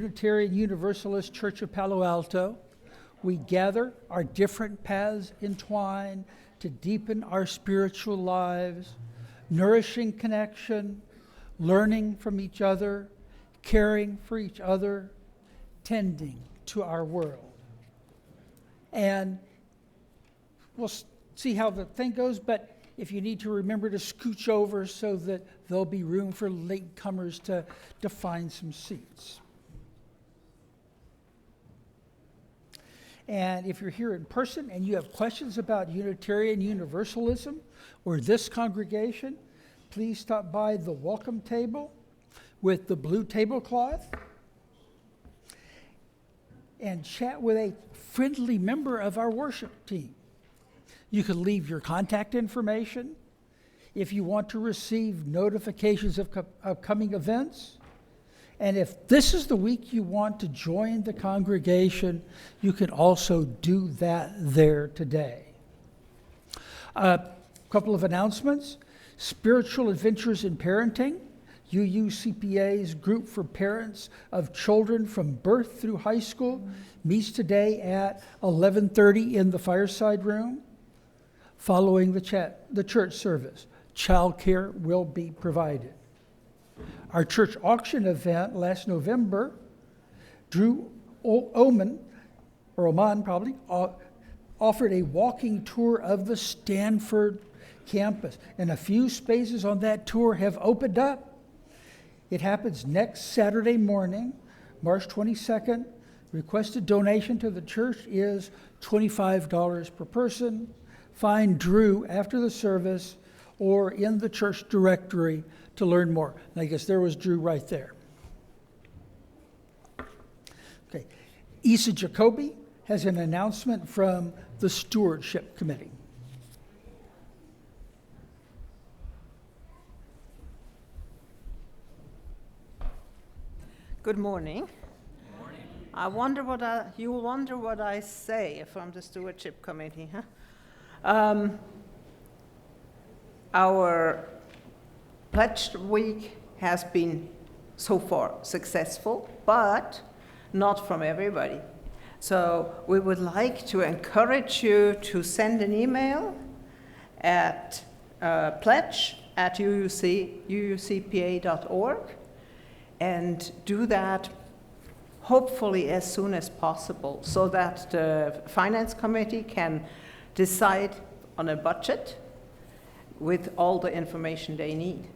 Unitarian Universalist Church of Palo Alto. We gather, our different paths entwine to deepen our spiritual lives, nourishing connection, learning from each other, caring for each other, tending to our world. And we'll see how the thing goes, but if you need to, remember to scooch over so that there'll be room for latecomers to find some seats. And if you're here in person and you have questions about Unitarian Universalism or this congregation, please stop by the welcome table with the blue tablecloth and chat with a friendly member of our worship team. You can leave your contact information. If you want to receive notifications of upcoming events, and if this is the week you want to join the congregation, you can also do that there today. A couple of announcements. Spiritual Adventures in Parenting, UUCPA's group for parents of children from birth through high school, meets today at 11:30 in the fireside room. Following the church service, childcare will be provided. Our church auction event last November, Drew Oman probably, offered a walking tour of the Stanford campus, and a few spaces on that tour have opened up. It happens next Saturday morning, March 22nd. Requested donation to the church is $25 per person. Find Drew after the service or in the church directory to learn more. And I guess there was Drew right there. Okay. Isa Jacoby has an announcement from the Stewardship Committee. Good morning. Good morning. You wonder what I say from the Stewardship Committee, huh? Our Pledge Week has been so far successful, but not from everybody. So we would like to encourage you to send an email at pledge@uucpa.org and do that hopefully as soon as possible so that the Finance Committee can decide on a budget with all the information they need.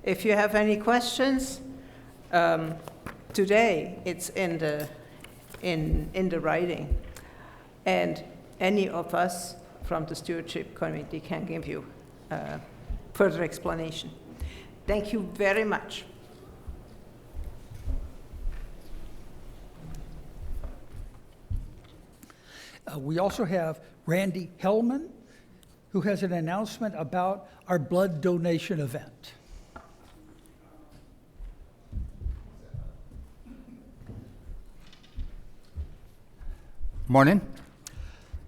If you have any questions, today it's in the writing, and any of us from the Stewardship Committee can give you further explanation. Thank you very much. We also have Randy Hellman, who has an announcement about our blood donation event. Morning.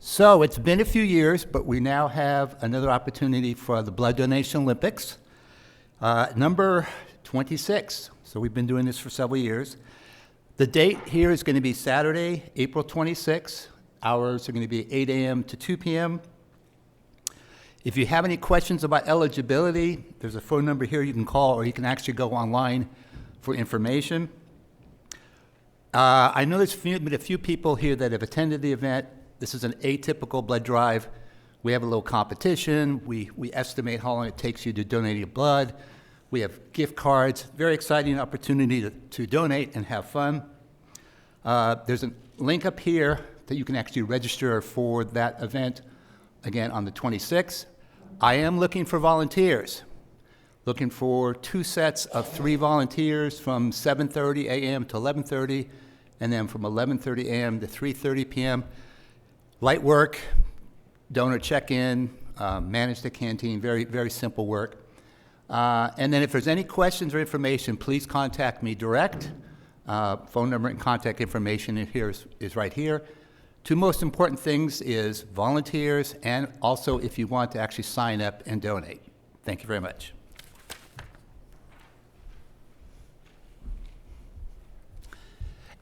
So it's been a few years, but we now have another opportunity for the Blood Donation Olympics, number 26. So we've been doing this for several years. The date here is going to be Saturday, April 26th. Hours are going to be 8 a.m. to 2 p.m. If you have any questions about eligibility, there's a phone number here you can call, or you can actually go online for information. I know there's been a few people here that have attended the event. This is an atypical blood drive. We have a little competition. We estimate how long it takes you to donate your blood. We have gift cards. Very exciting opportunity to donate and have fun. There's a link up here that you can actually register for that event, again, on the 26th. I am looking for volunteers, looking for 2 sets of 3 volunteers from 7:30 a.m. to 11:30, and then from 11:30 a.m. to 3:30 p.m. Light work, donor check-in, manage the canteen, very, very simple work. And then if there's any questions or information, please contact me direct. Phone number and contact information is right here. 2 most important things is volunteers, and also if you want to actually sign up and donate. Thank you very much.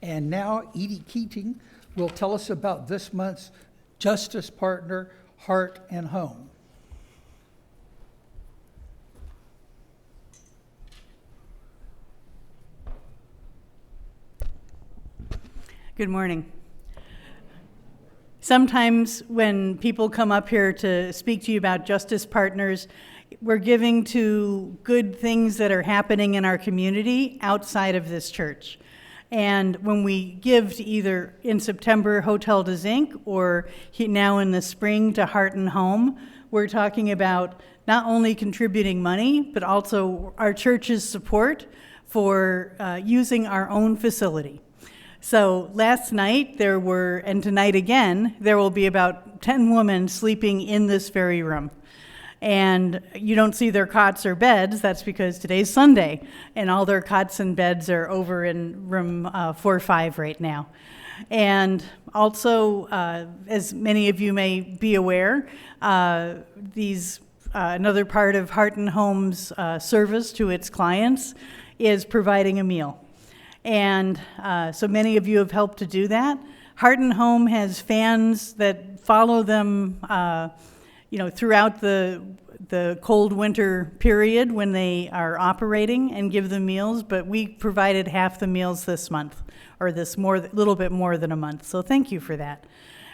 And now Edie Keating will tell us about this month's Justice Partner, Heart and Home. Good morning. Sometimes when people come up here to speak to you about Justice Partners, we're giving to good things that are happening in our community outside of this church. And when we give to either in September Hotel de Zinc or now in the spring to Heart and Home, we're talking about not only contributing money, but also our church's support for using our own facility. So last night there were, and tonight again, there will be about 10 women sleeping in this very room. And you don't see their cots or beds, that's because today's Sunday, and all their cots and beds are over in room 4-5 right now. And also, as many of you may be aware, another part of Heart and Home's service to its clients is providing a meal. And so many of you have helped to do that. Heart and Home has fans that follow them throughout the cold winter period when they are operating and give them meals, but we provided half the meals this month, or little bit more than a month, so thank you for that.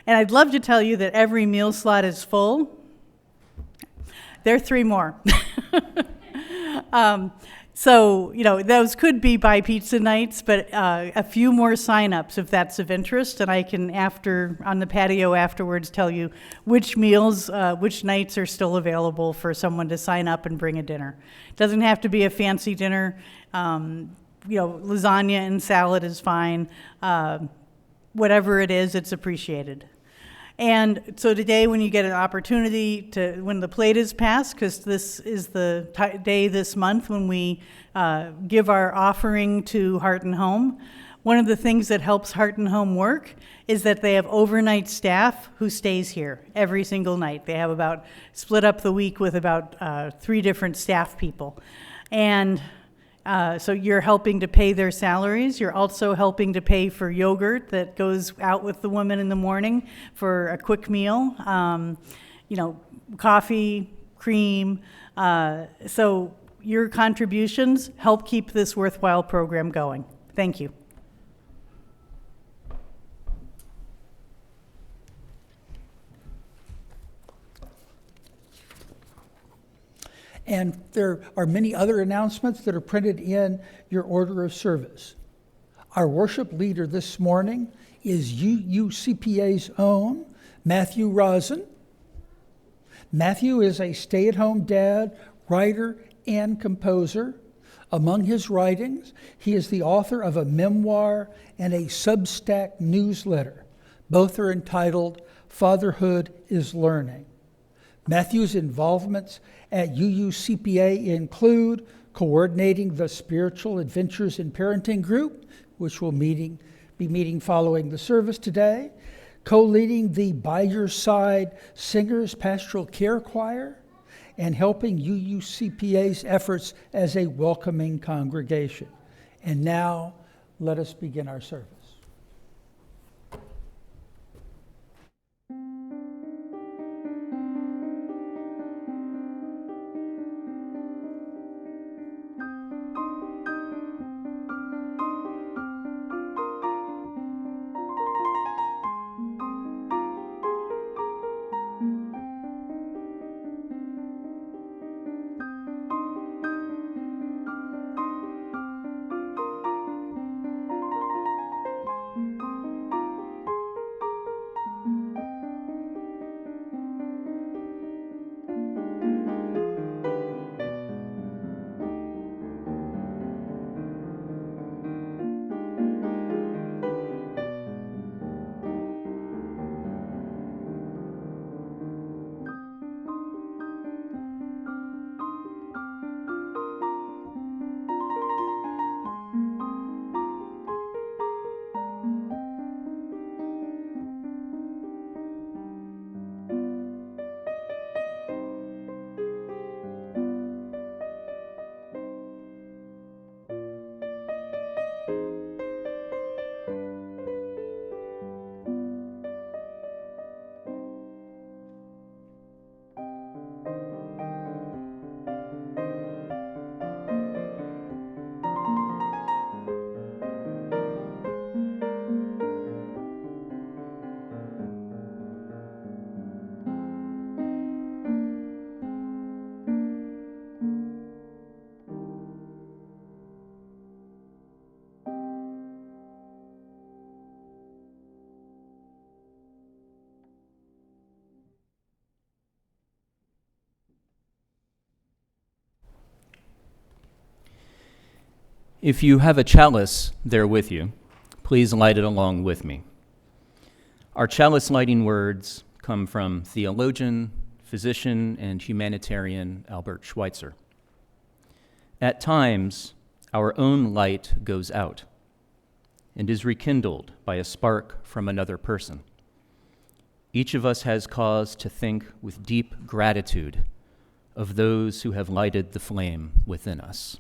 And I'd love to tell you that every meal slot is full. There are 3 more. So, those could be by pizza nights, but a few more sign-ups if that's of interest, and I can, on the patio afterwards, tell you which meals, which nights are still available for someone to sign up and bring a dinner. It doesn't have to be a fancy dinner. Lasagna and salad is fine. Whatever it is, it's appreciated. And so today, when you get an opportunity when the plate is passed, because this is the day this month when we give our offering to Heart and Home, one of the things that helps Heart and Home work is that they have overnight staff who stays here every single night. They have split up the week with about 3 different staff people. And so you're helping to pay their salaries. You're also helping to pay for yogurt that goes out with the women in the morning for a quick meal. Coffee, cream. So your contributions help keep this worthwhile program going. Thank you. And there are many other announcements that are printed in your order of service. Our worship leader this morning is UUCPA's own Matthew Rosin. Matthew is a stay-at-home dad, writer, and composer. Among his writings, he is the author of a memoir and a Substack newsletter. Both are entitled Fatherhood is Learning. Matthew's involvements at UUCPA include coordinating the Spiritual Adventures in Parenting group, which will be meeting following the service today, co-leading the By Your Side Singers Pastoral Care Choir, and helping UUCPA's efforts as a welcoming congregation. And now, let us begin our service. If you have a chalice there with you, please light it along with me. Our chalice lighting words come from theologian, physician, and humanitarian Albert Schweitzer. At times, our own light goes out and is rekindled by a spark from another person. Each of us has cause to think with deep gratitude of those who have lighted the flame within us.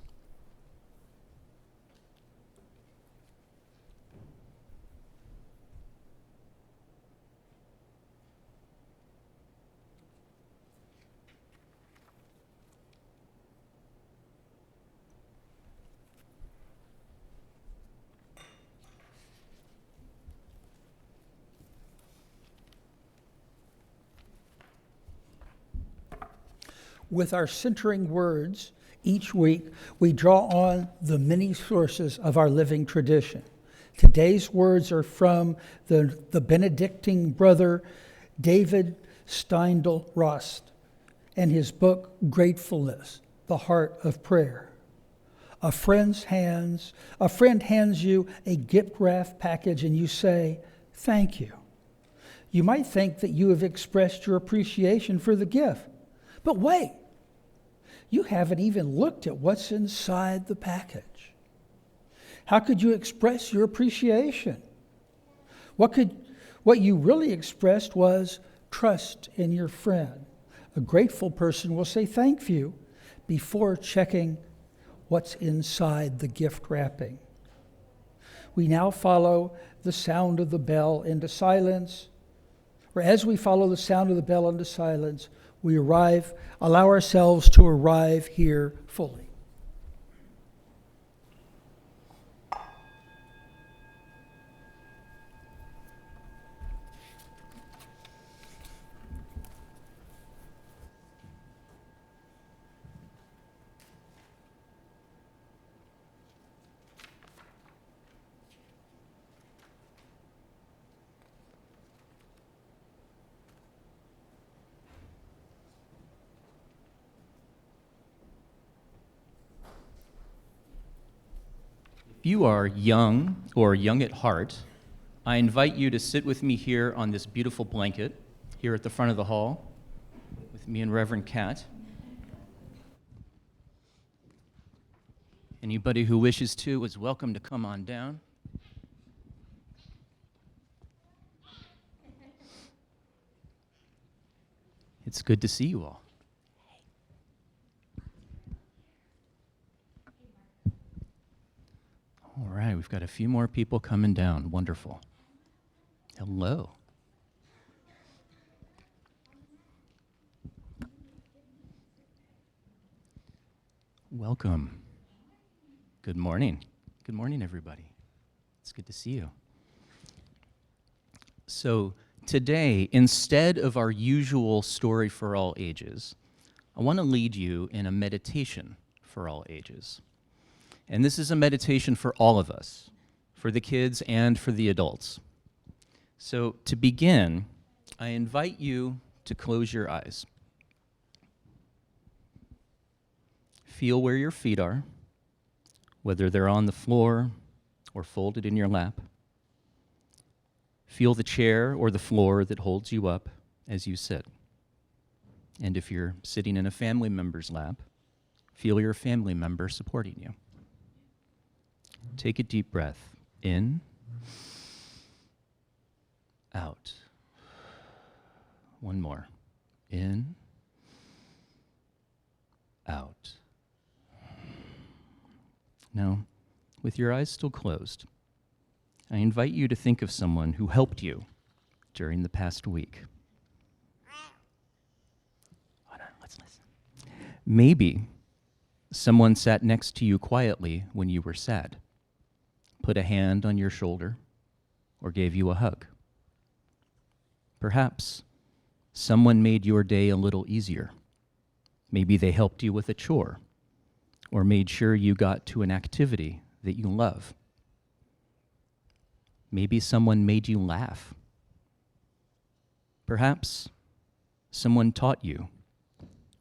With our centering words, each week we draw on the many sources of our living tradition. Today's words are from the Benedictine brother David Steindl-Rast and his book, Gratefulness, the Heart of Prayer. A friend hands you a gift-wrapped package and you say, "Thank you." You might think that you have expressed your appreciation for the gift. But wait, you haven't even looked at what's inside the package. How could you express your appreciation? What you really expressed was trust in your friend. A grateful person will say thank you before checking what's inside the gift wrapping. We now follow the sound of the bell into silence, or as we follow the sound of the bell into silence, we allow ourselves to arrive here fully. If you are young or young at heart, I invite you to sit with me here on this beautiful blanket here at the front of the hall with me and Reverend Kat. Anybody who wishes to is welcome to come on down. It's good to see you all. All right, we've got a few more people coming down. Wonderful. Hello. Welcome. Good morning. Good morning, everybody. It's good to see you. So today, instead of our usual story for all ages, I want to lead you in a meditation for all ages. And this is a meditation for all of us, for the kids and for the adults. So to begin, I invite you to close your eyes. Feel where your feet are, whether they're on the floor or folded in your lap. Feel the chair or the floor that holds you up as you sit. And if you're sitting in a family member's lap, feel your family member supporting you. Take a deep breath in, out. One more. In, out. Now, with your eyes still closed, I invite you to think of someone who helped you during the past week. Hold on, let's listen. Maybe someone sat next to you quietly when you were sad, put a hand on your shoulder, or gave you a hug. Perhaps someone made your day a little easier. Maybe they helped you with a chore, or made sure you got to an activity that you love. Maybe someone made you laugh. Perhaps someone taught you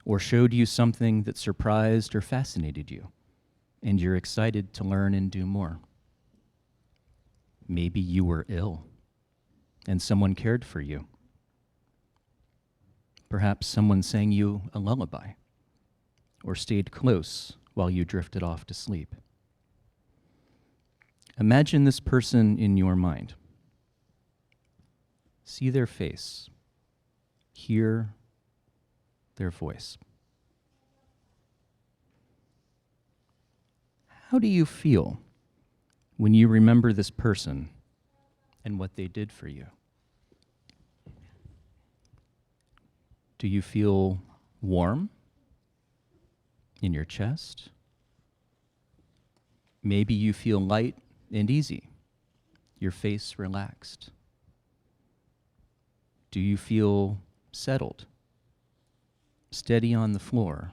or showed you something that surprised or fascinated you. and you're excited to learn and do more. Maybe you were ill, and someone cared for you. Perhaps someone sang you a lullaby, or stayed close while you drifted off to sleep. Imagine this person in your mind. See their face. Hear their voice. How do you feel when you remember this person and what they did for you? Do you feel warm in your chest? Maybe you feel light and easy, your face relaxed. Do you feel settled, steady on the floor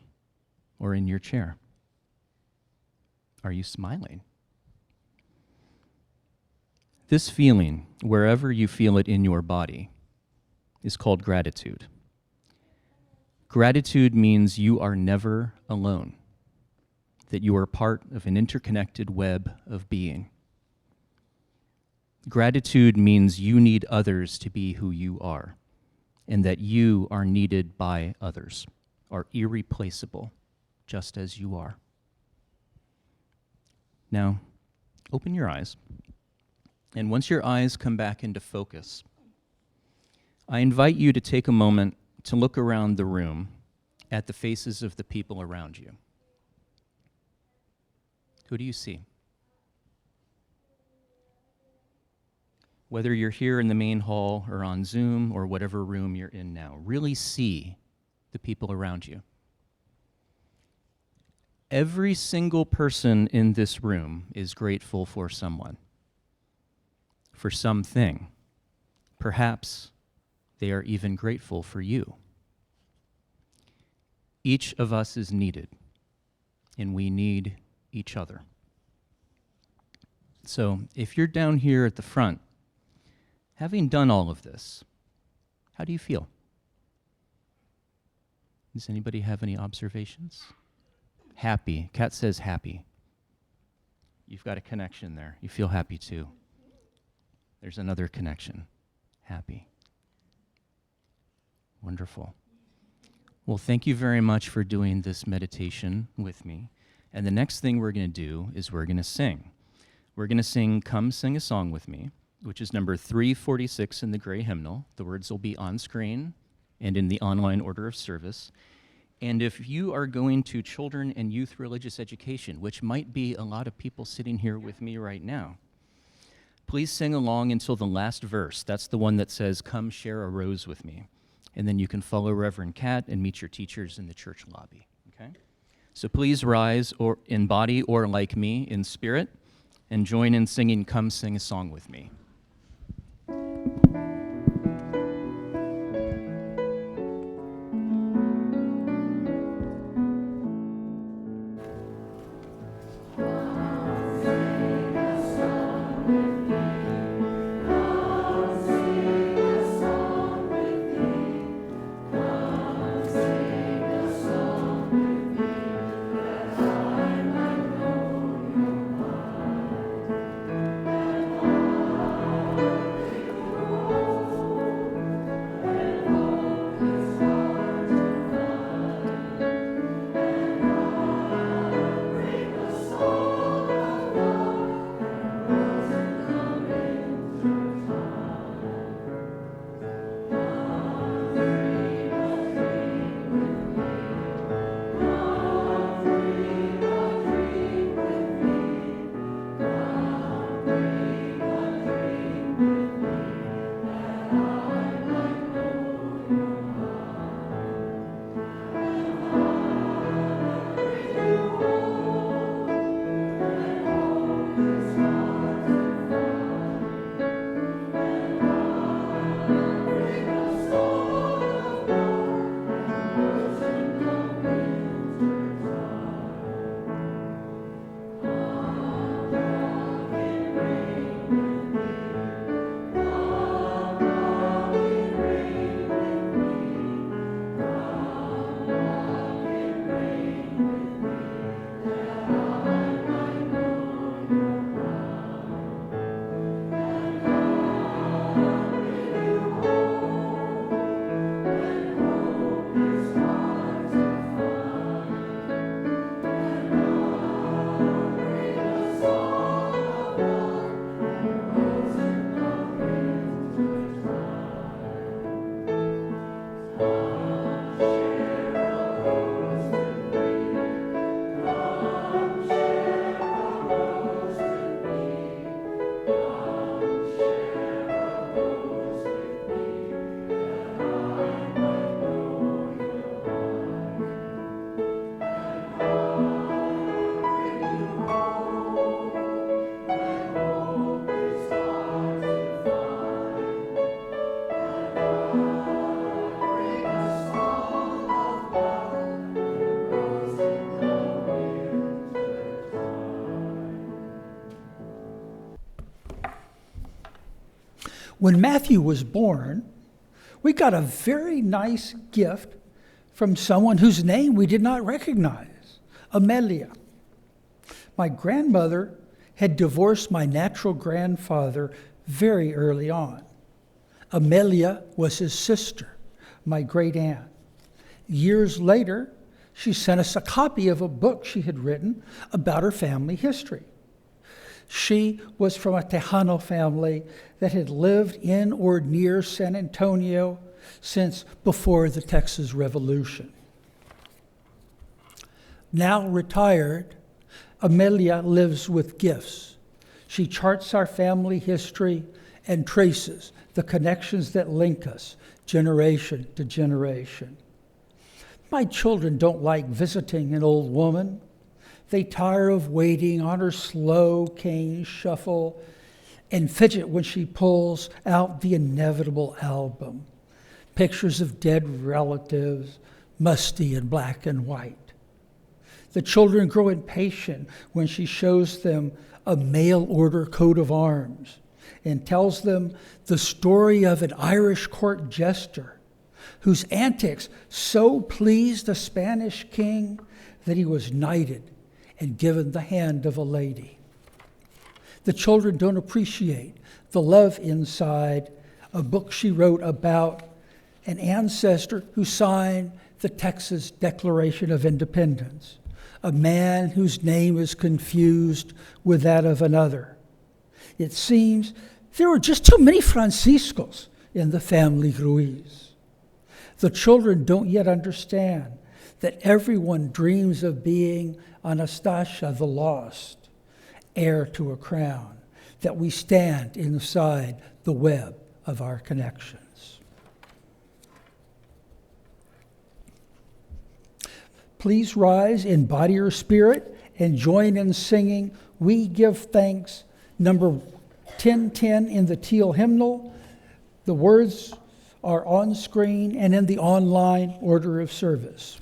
or in your chair? Are you smiling? This feeling, wherever you feel it in your body, is called gratitude. Gratitude means you are never alone, that you are part of an interconnected web of being. Gratitude means you need others to be who you are, and that you are needed by others, are irreplaceable, just as you are. Now, open your eyes, and once your eyes come back into focus, I invite you to take a moment to look around the room at the faces of the people around you. Who do you see? Whether you're here in the main hall or on Zoom or whatever room you're in now, really see the people around you. Every single person in this room is grateful for someone, for something. Perhaps they are even grateful for you. Each of us is needed, and we need each other. So if you're down here at the front, having done all of this, how do you feel? Does anybody have any observations? Happy. Kat says happy. You've got a connection there. You feel happy too. There's another connection. Happy. Wonderful. Well, thank you very much for doing this meditation with me. And the next thing we're going to do is we're going to sing. We're going to sing Come Sing a Song With Me, which is number 346 in the gray hymnal. The words will be on screen and in the online order of service. And if you are going to children and youth religious education, which might be a lot of people sitting here with me right now, please sing along until the last verse. That's the one that says, "Come share a rose with me." And then you can follow Reverend Kat and meet your teachers in the church lobby, okay? So please rise or in body or like me in spirit and join in singing Come Sing a Song With Me. When Matthew was born, we got a very nice gift from someone whose name we did not recognize, Amelia. My grandmother had divorced my natural grandfather very early on. Amelia was his sister, my great aunt. Years later, she sent us a copy of a book she had written about her family history. She was from a Tejano family that had lived in or near San Antonio since before the Texas Revolution. Now retired, Amelia lives with gifts. She charts our family history and traces the connections that link us generation to generation. My children don't like visiting an old woman. They tire of waiting on her slow cane shuffle and fidget when she pulls out the inevitable album. Pictures of dead relatives, musty and black and white. The children grow impatient when she shows them a mail order coat of arms and tells them the story of an Irish court jester whose antics so pleased the Spanish king that he was knighted and given the hand of a lady. The children don't appreciate the love inside a book she wrote about an ancestor who signed the Texas Declaration of Independence, a man whose name is confused with that of another. It seems there were just too many Franciscos in the family Ruiz. The children don't yet understand that everyone dreams of being Anastasia the Lost, heir to a crown, that we stand inside the web of our connections. Please rise in body or spirit and join in singing We Give Thanks, number 1010 in the teal hymnal. The words are on screen and in the online order of service.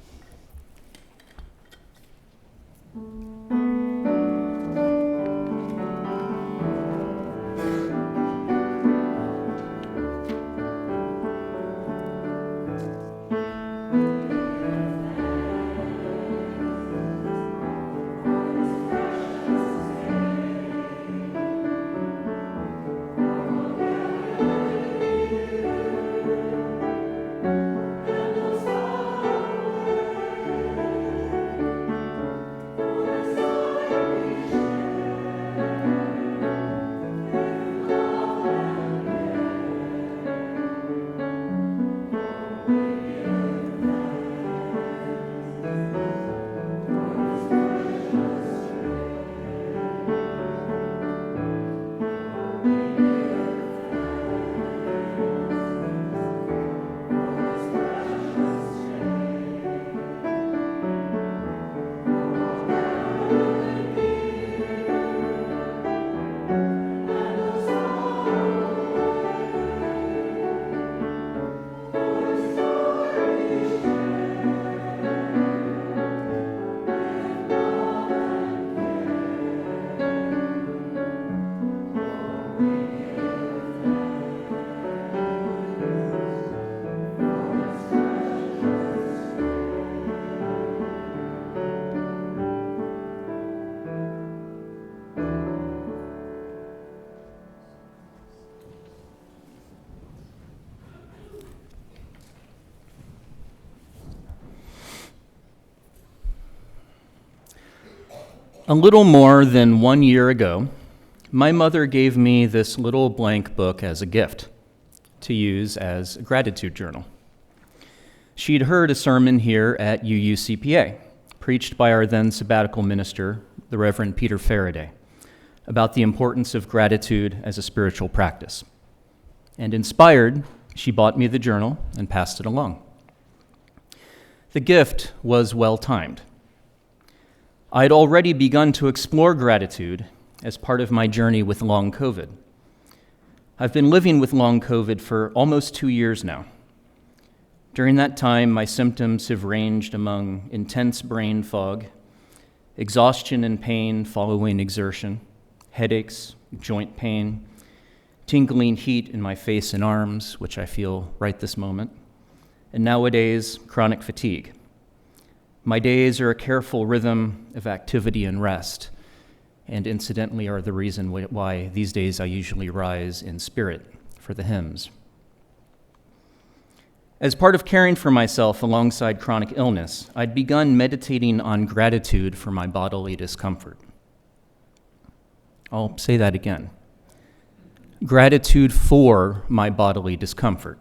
A little more than 1 year ago, my mother gave me this little blank book as a gift to use as a gratitude journal. She'd heard a sermon here at UUCPA, preached by our then sabbatical minister, the Reverend Peter Faraday, about the importance of gratitude as a spiritual practice. And inspired, she bought me the journal and passed it along. The gift was well-timed. I'd already begun to explore gratitude as part of my journey with long COVID. I've been living with long COVID for almost 2 years now. During that time, my symptoms have ranged among intense brain fog, exhaustion and pain following exertion, headaches, joint pain, tingling heat in my face and arms, which I feel right this moment, and nowadays, chronic fatigue. My days are a careful rhythm of activity and rest, and incidentally are the reason why these days I usually rise in spirit for the hymns. As part of caring for myself alongside chronic illness, I'd begun meditating on gratitude for my bodily discomfort. I'll say that again. Gratitude for my bodily discomfort.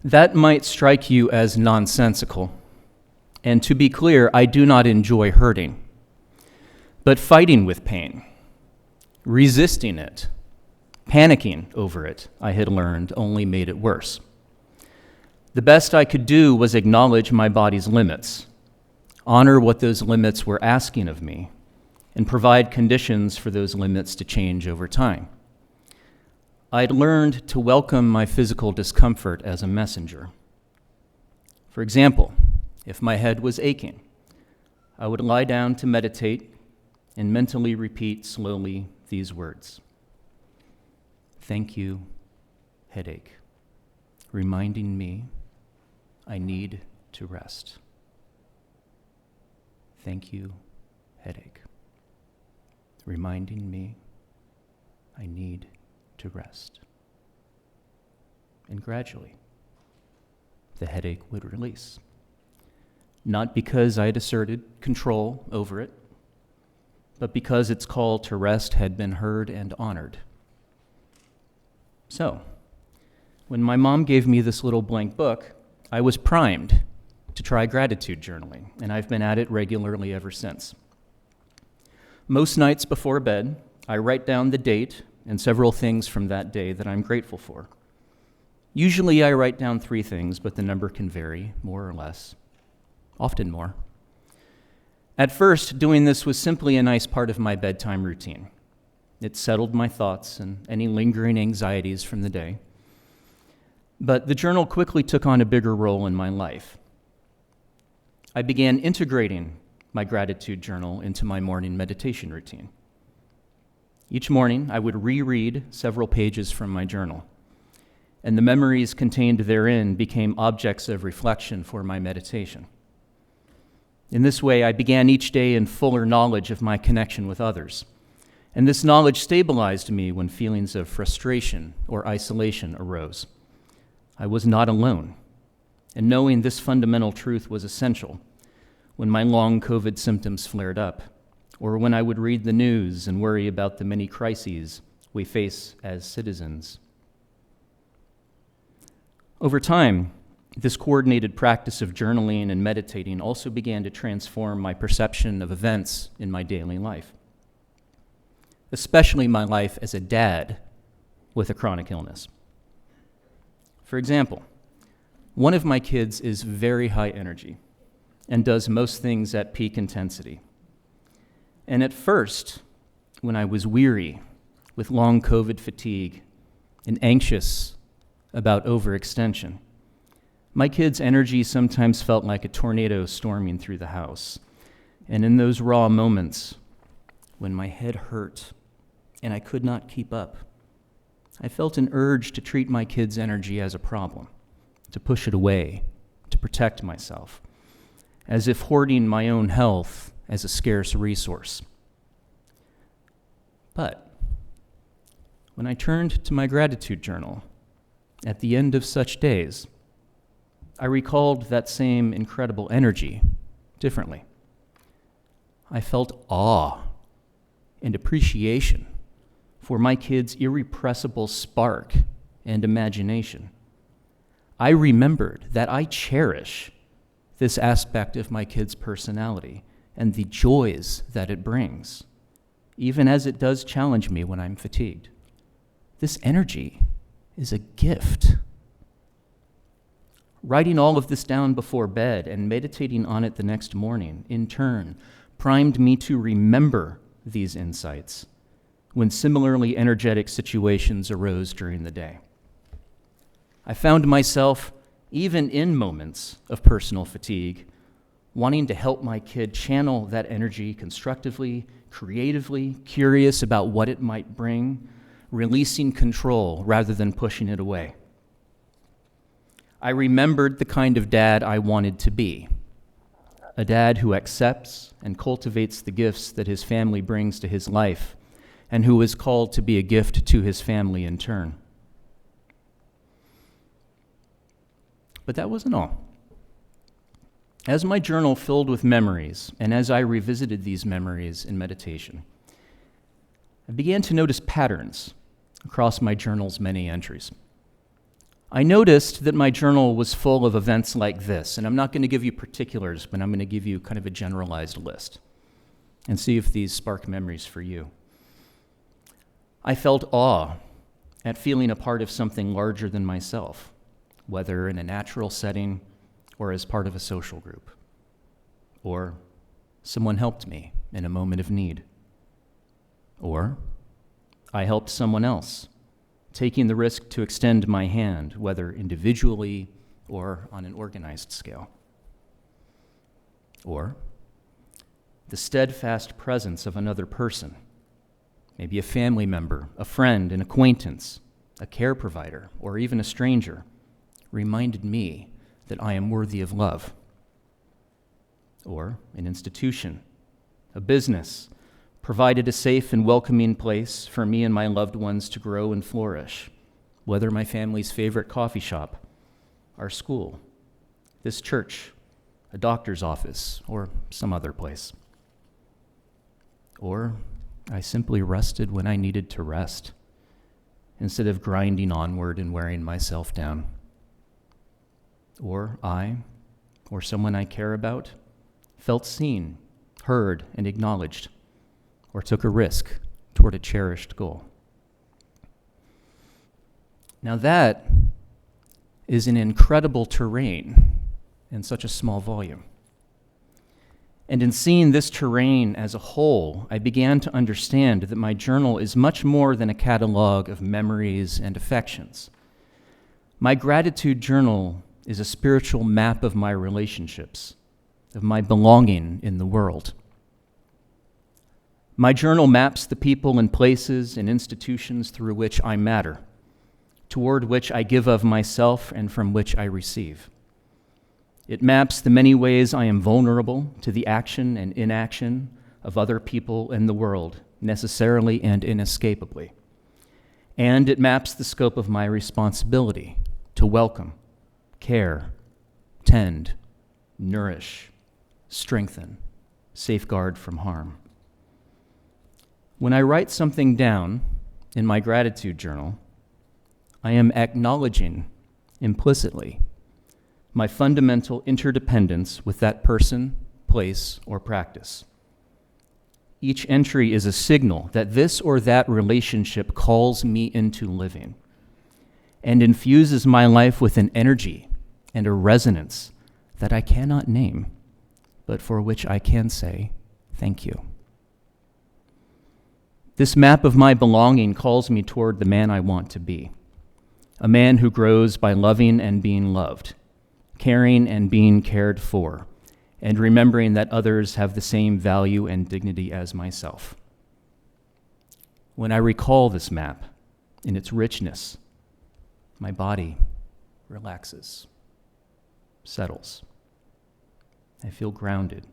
That might strike you as nonsensical, and to be clear, I do not enjoy hurting. But fighting with pain, resisting it, panicking over it, I had learned, only made it worse. The best I could do was acknowledge my body's limits, honor what those limits were asking of me, and provide conditions for those limits to change over time. I'd learned to welcome my physical discomfort as a messenger. For example, if my head was aching, I would lie down to meditate and mentally repeat slowly these words. Thank you, headache, reminding me I need to rest. Thank you, headache, reminding me I need to rest. And gradually, the headache would release. Not because I had asserted control over it, but because its call to rest had been heard and honored. So, when my mom gave me this little blank book, I was primed to try gratitude journaling, and I've been at it regularly ever since. Most nights before bed, I write down the date and several things from that day that I'm grateful for. Usually I write down 3 things, but the number can vary, more or less, often more. At first, doing this was simply a nice part of my bedtime routine. It settled my thoughts and any lingering anxieties from the day. But the journal quickly took on a bigger role in my life. I began integrating my gratitude journal into my morning meditation routine. Each morning, I would reread several pages from my journal, and the memories contained therein became objects of reflection for my meditation. In this way, I began each day in fuller knowledge of my connection with others, and this knowledge stabilized me when feelings of frustration or isolation arose. I was not alone, and knowing this fundamental truth was essential when my long COVID symptoms flared up, or when I would read the news and worry about the many crises we face as citizens. Over time, this coordinated practice of journaling and meditating also began to transform my perception of events in my daily life, especially my life as a dad with a chronic illness. For example, one of my kids is very high energy and does most things at peak intensity. And at first, when I was weary with long COVID fatigue and anxious about overextension, my kid's energy sometimes felt like a tornado storming through the house. And in those raw moments, when my head hurt and I could not keep up, I felt an urge to treat my kid's energy as a problem, to push it away, to protect myself, as if hoarding my own health as a scarce resource. But when I turned to my gratitude journal at the end of such days, I recalled that same incredible energy differently. I felt awe and appreciation for my kid's irrepressible spark and imagination. I remembered that I cherish this aspect of my kid's personality and the joys that it brings, even as it does challenge me when I'm fatigued. This energy is a gift. Writing all of this down before bed and meditating on it the next morning, in turn, primed me to remember these insights when similarly energetic situations arose during the day. I found myself, even in moments of personal fatigue, wanting to help my kid channel that energy constructively, creatively, curious about what it might bring, releasing control rather than pushing it away. I remembered the kind of dad I wanted to be, a dad who accepts and cultivates the gifts that his family brings to his life, and who is called to be a gift to his family in turn. But that wasn't all. As my journal filled with memories, and as I revisited these memories in meditation, I began to notice patterns across my journal's many entries. I noticed that my journal was full of events like this, and I'm not going to give you particulars, but I'm going to give you kind of a generalized list and see if these spark memories for you. I felt awe at feeling a part of something larger than myself, whether in a natural setting or as part of a social group, or someone helped me in a moment of need, or I helped someone else, taking the risk to extend my hand, whether individually or on an organized scale. Or the steadfast presence of another person, maybe a family member, a friend, an acquaintance, a care provider, or even a stranger, reminded me that I am worthy of love. Or an institution, a business, provided a safe and welcoming place for me and my loved ones to grow and flourish, whether my family's favorite coffee shop, our school, this church, a doctor's office, or some other place. Or I simply rested when I needed to rest, instead of grinding onward and wearing myself down. Or I, or someone I care about, felt seen, heard, and acknowledged, or took a risk toward a cherished goal. Now that is an incredible terrain in such a small volume. And in seeing this terrain as a whole, I began to understand that my journal is much more than a catalog of memories and affections. My gratitude journal is a spiritual map of my relationships, of my belonging in the world. My journal maps the people and places and institutions through which I matter, toward which I give of myself and from which I receive. It maps the many ways I am vulnerable to the action and inaction of other people in the world, necessarily and inescapably. And it maps the scope of my responsibility to welcome, care, tend, nourish, strengthen, safeguard from harm. When I write something down in my gratitude journal, I am acknowledging implicitly my fundamental interdependence with that person, place, or practice. Each entry is a signal that this or that relationship calls me into living and infuses my life with an energy and a resonance that I cannot name, but for which I can say thank you. This map of my belonging calls me toward the man I want to be, a man who grows by loving and being loved, caring and being cared for, and remembering that others have the same value and dignity as myself. When I recall this map in its richness, my body relaxes, settles. I feel grounded,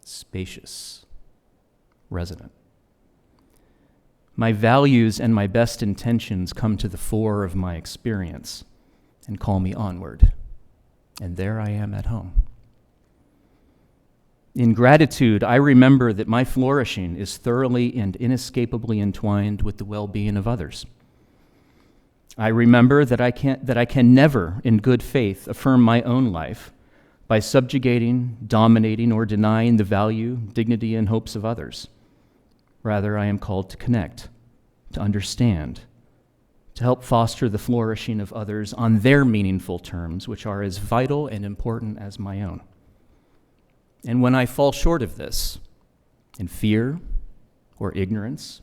spacious, resonant. My values and my best intentions come to the fore of my experience and call me onward. And there I am at home. In gratitude, I remember that my flourishing is thoroughly and inescapably entwined with the well-being of others. I remember that I can never, in good faith, affirm my own life by subjugating, dominating, or denying the value, dignity, and hopes of others. Rather, I am called to connect, to understand, to help foster the flourishing of others on their meaningful terms, which are as vital and important as my own. And when I fall short of this, in fear or ignorance,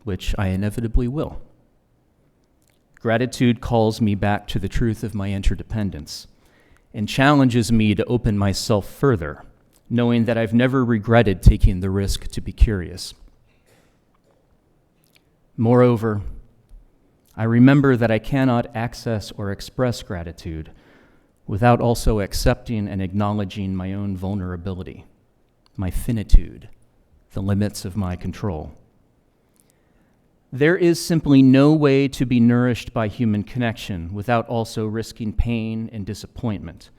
which I inevitably will, gratitude calls me back to the truth of my interdependence and challenges me to open myself further, knowing that I've never regretted taking the risk to be curious. Moreover, I remember that I cannot access or express gratitude without also accepting and acknowledging my own vulnerability, my finitude, the limits of my control. There is simply no way to be nourished by human connection without also risking pain and disappointment,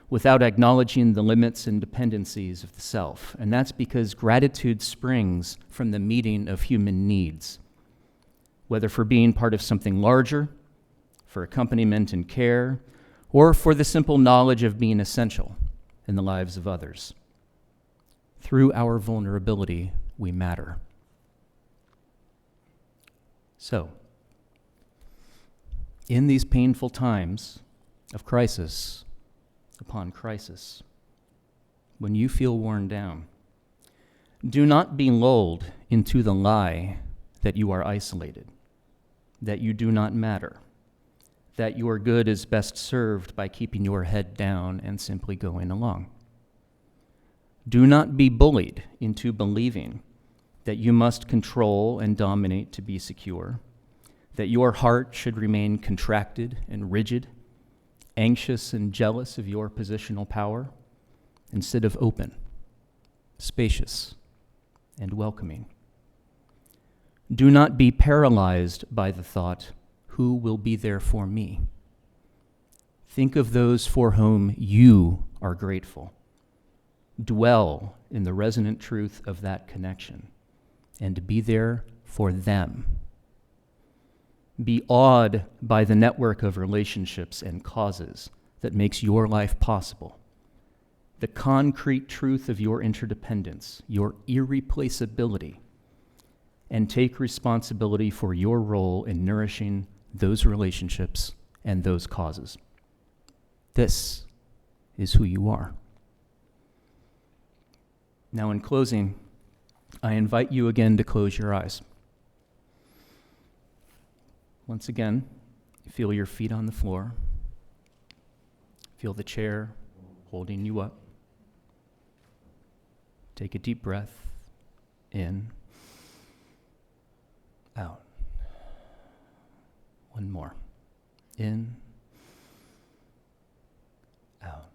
without acknowledging the limits and dependencies of the self. And that's because gratitude springs from the meeting of human needs, whether for being part of something larger, for accompaniment and care, or for the simple knowledge of being essential in the lives of others. Through our vulnerability, we matter. So, in these painful times of crisis upon crisis, when you feel worn down, do not be lulled into the lie that you are isolated, that you do not matter, that your good is best served by keeping your head down and simply going along. Do not be bullied into believing that you must control and dominate to be secure, that your heart should remain contracted and rigid, anxious and jealous of your positional power, instead of open, spacious, and welcoming. Do not be paralyzed by the thought, who will be there for me? Think of those for whom you are grateful. Dwell in the resonant truth of that connection and be there for them. Be awed by the network of relationships and causes that makes your life possible. The concrete truth of your interdependence, your irreplaceability, and take responsibility for your role in nourishing those relationships and those causes. This is who you are. Now, in closing, I invite you again to close your eyes. Once again, feel your feet on the floor. Feel the chair holding you up. Take a deep breath in, out. One more. In, out.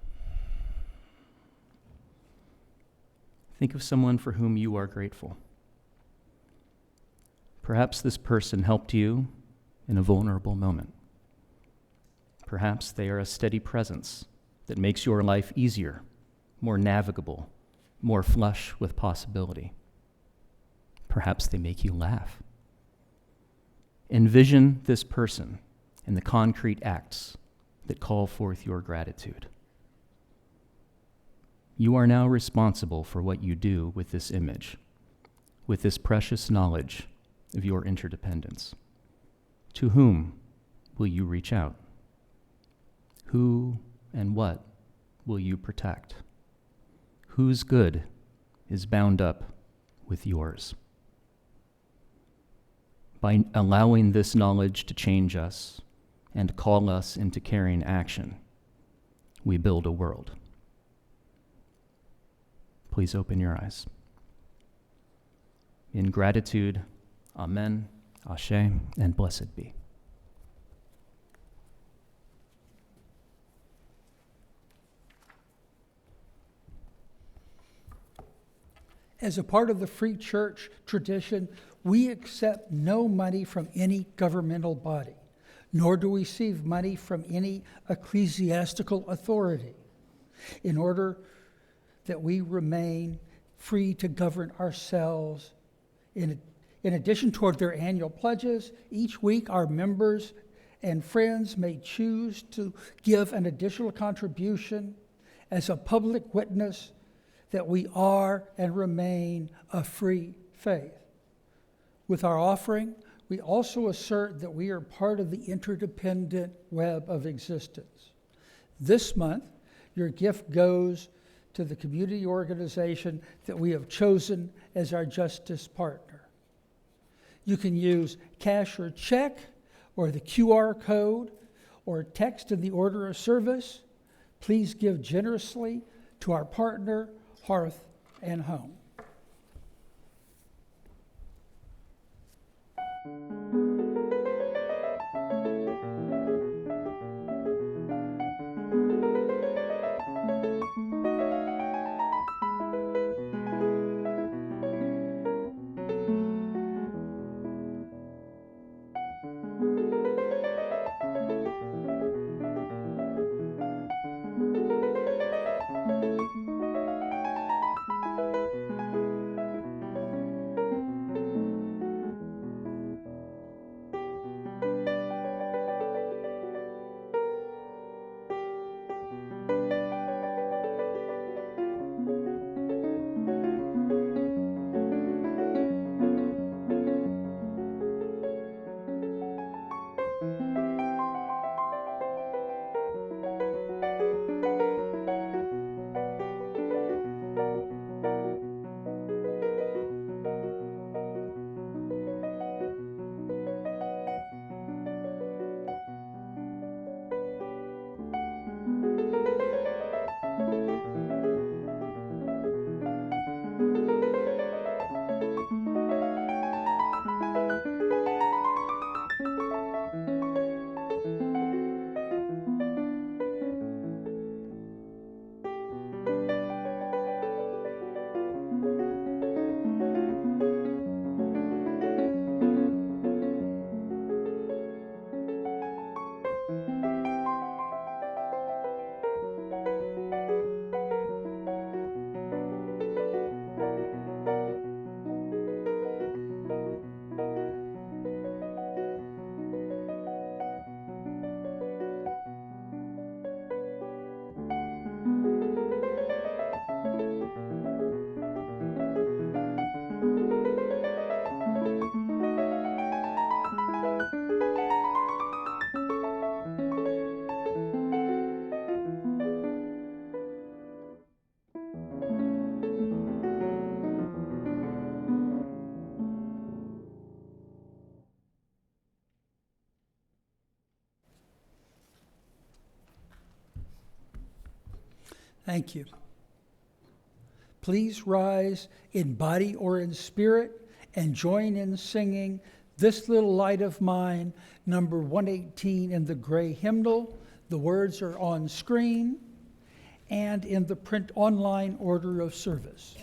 Think of someone for whom you are grateful. Perhaps this person helped you in a vulnerable moment. Perhaps they are a steady presence that makes your life easier, more navigable, more flush with possibility. Perhaps they make you laugh. Envision this person and the concrete acts that call forth your gratitude. You are now responsible for what you do with this image, with this precious knowledge of your interdependence. To whom will you reach out? Who and what will you protect? Whose good is bound up with yours? By allowing this knowledge to change us and call us into caring action, we build a world. Please open your eyes. In gratitude, amen, ashe, and blessed be. As a part of the Free Church tradition, we accept no money from any governmental body, nor do we receive money from any ecclesiastical authority, in order that we remain free to govern ourselves. In addition, toward their annual pledges, each week our members and friends may choose to give an additional contribution as a public witness that we are and remain a free faith. With our offering, we also assert that we are part of the interdependent web of existence. This month, your gift goes to the community organization that we have chosen as our justice partner. You can use cash or check, or the QR code, or text in the order of service. Please give generously to our partner, Hearth and Home. Thank you. Please rise in body or in spirit and join in singing "This Little Light of Mine," number 118 in the gray hymnal. The words are on screen and in the print online order of service.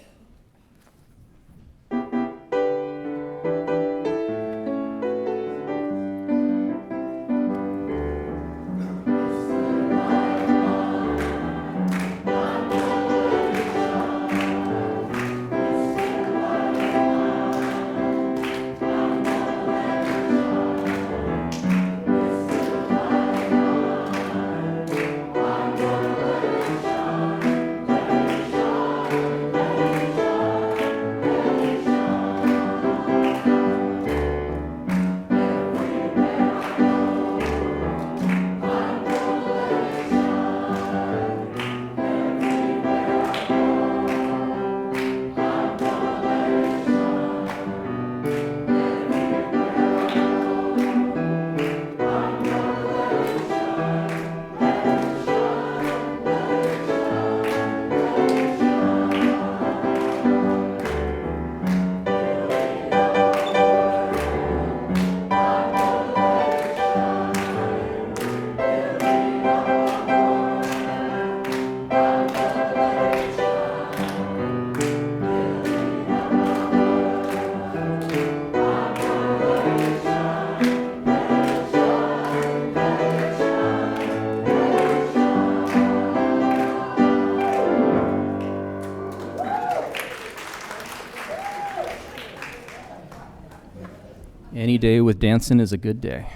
Any day with dancing is a good day.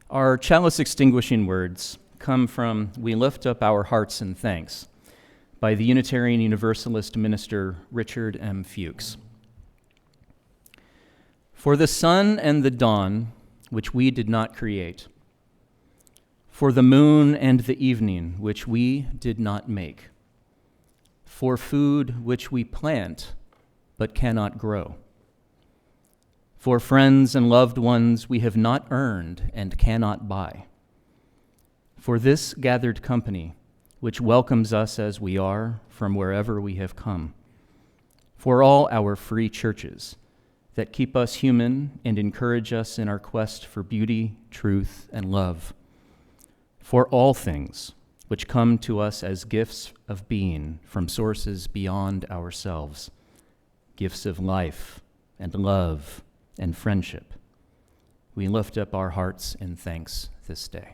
Our chalice extinguishing words come from "We Lift Up Our Hearts in Thanks" by the Unitarian Universalist minister Richard M. Fuchs. For the sun and the dawn, which we did not create, for the moon and the evening, which we did not make, for food which we plant but cannot grow, for friends and loved ones we have not earned and cannot buy, for this gathered company which welcomes us as we are from wherever we have come, for all our free churches that keep us human and encourage us in our quest for beauty, truth, and love, for all things which come to us as gifts of being from sources beyond ourselves, gifts of life and love and friendship. We lift up our hearts in thanks this day.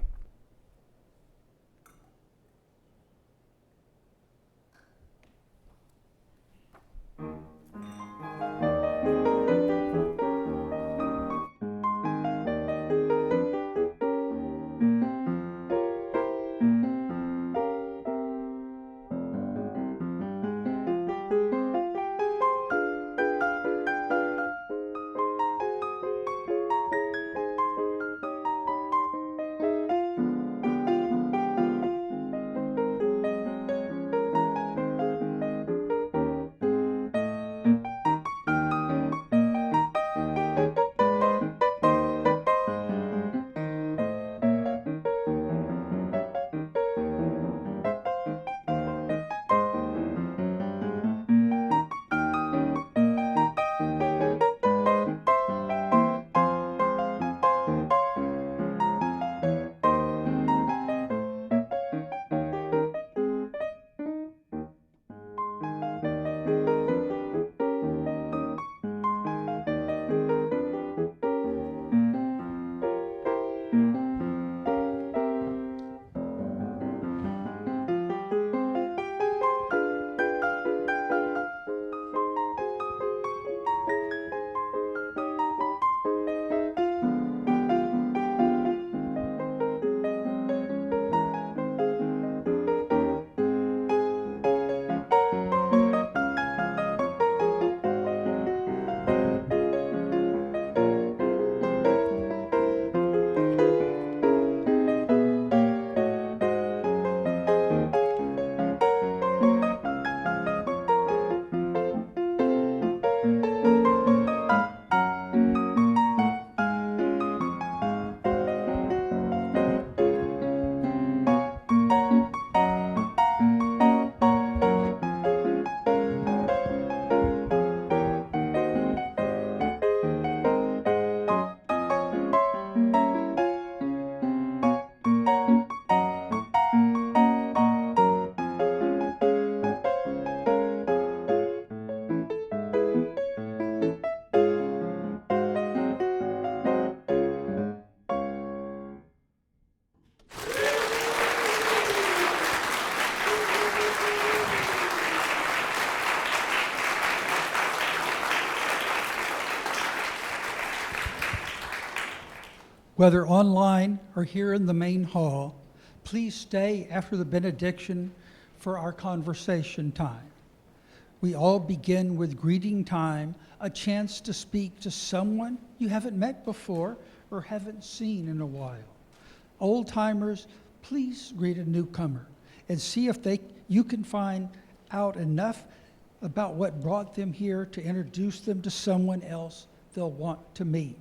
Whether online or here in the main hall, please stay after the benediction for our conversation time. We all begin with greeting time, a chance to speak to someone you haven't met before or haven't seen in a while. Old timers, please greet a newcomer and see if you can find out enough about what brought them here to introduce them to someone else they'll want to meet.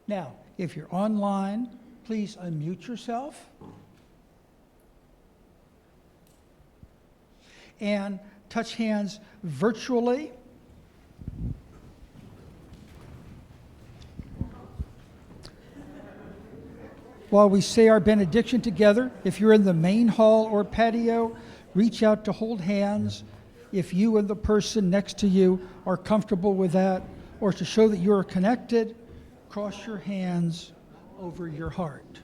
Now, if you're online, please unmute yourself and touch hands virtually. While we say our benediction together, if you're in the main hall or patio, reach out to hold hands if you and the person next to you are comfortable with that, or to show that you are connected, cross your hands over your heart.